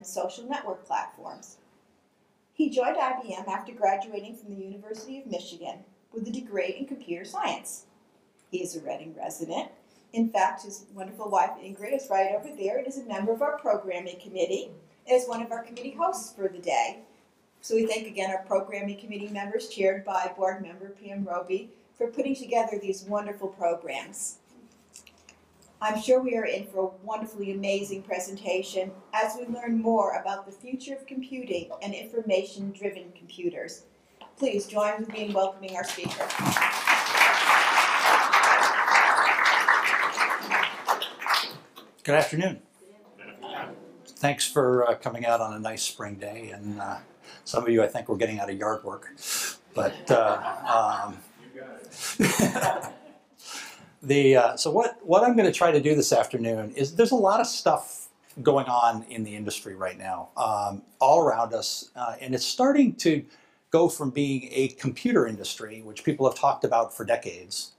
social network platforms. He joined IBM after graduating from the University of Michigan with a degree in computer science. He is a Reading resident. In fact, his wonderful wife Ingrid is right over there and is a member of our programming committee and is one of our committee hosts for the day. So we thank again our programming committee members, chaired by board member Pam Roby, for putting together these wonderful programs. I'm sure we are in for a wonderfully amazing presentation as we learn more about the future of computing and information-driven computers. Please join with me in welcoming our speaker. Good afternoon. Thanks for coming out on a nice spring day, and some of you I think were getting out of yard work, but so what I'm going to try to do this afternoon is there's a lot of stuff going on in the industry right now, all around us, and it's starting to go from being a computer industry, which people have talked about for decades,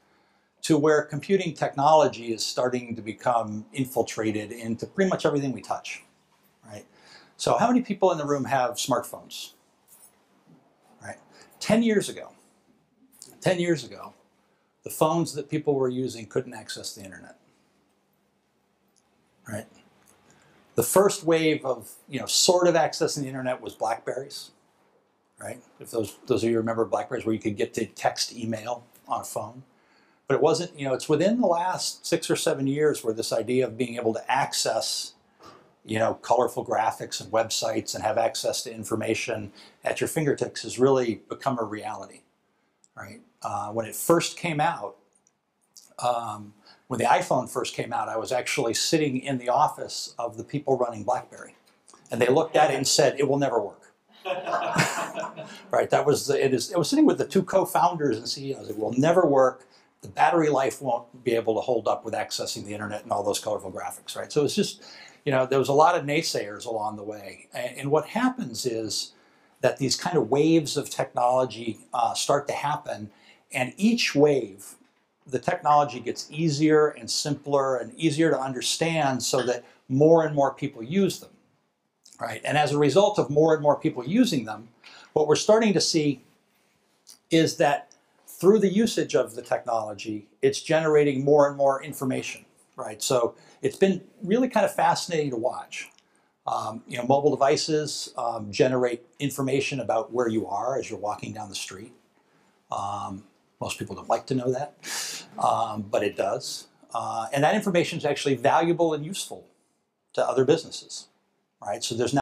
to where computing technology is starting to become infiltrated into pretty much everything we touch, right? So how many people in the room have smartphones, right? 10 years ago, the phones that people were using couldn't access the internet, right? The first wave of, sort of accessing the internet was BlackBerries, right? If those of you remember BlackBerries, where you could get to text email on a phone. But it wasn't, it's within the last 6 or 7 years where this idea of being able to access, colorful graphics and websites and have access to information at your fingertips has really become a reality, right? When it first came out, when the iPhone first came out, I was actually sitting in the office of the people running BlackBerry. And they looked at it and said, it will never work. Right, it was sitting with the two co-founders and CEOs. It will never work. The battery life won't be able to hold up with accessing the internet and all those colorful graphics, right? So it's just, there was a lot of naysayers along the way. And what happens is that these kind of waves of technology start to happen, and each wave, the technology gets easier and simpler and easier to understand so that more and more people use them, right? And as a result of more and more people using them, what we're starting to see is that through the usage of the technology, it's generating more and more information, right? So it's been really kind of fascinating to watch. Mobile devices generate information about where you are as you're walking down the street. Most people don't like to know that, but it does. And that information is actually valuable and useful to other businesses, right? So there's now